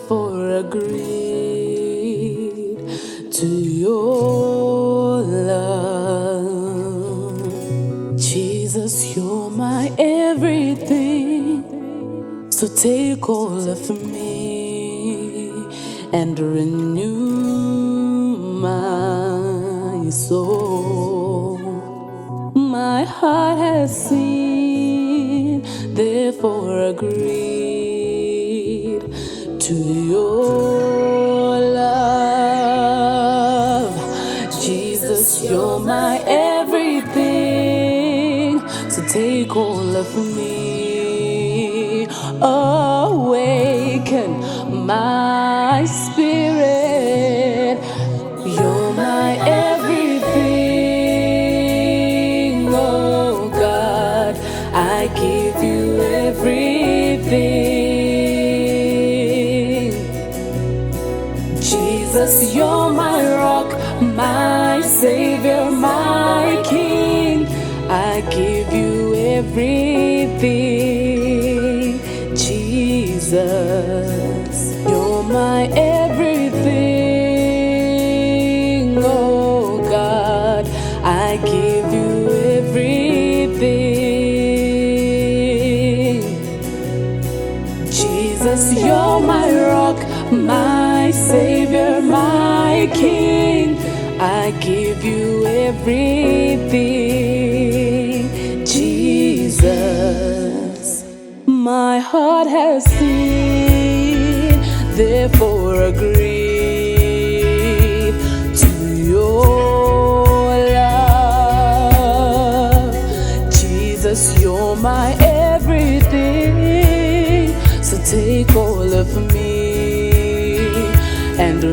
therefore agreed to your love. Jesus, you're my everything, so take all of me and renew my soul. My heart has seen, therefore agreed to your love. Jesus, you're my everything, so take all of me. Awaken my spirit. You're my everything, oh God. I give you everything. Jesus, you're my rock, my Savior, my King. I give you everything. Jesus, you're my everything, oh God. I give you everything. Jesus, you're my rock, my Savior, my King. I give you everything. Jesus, my heart has seen, therefore agreed to your love. Jesus, you're my everything, so take all of me and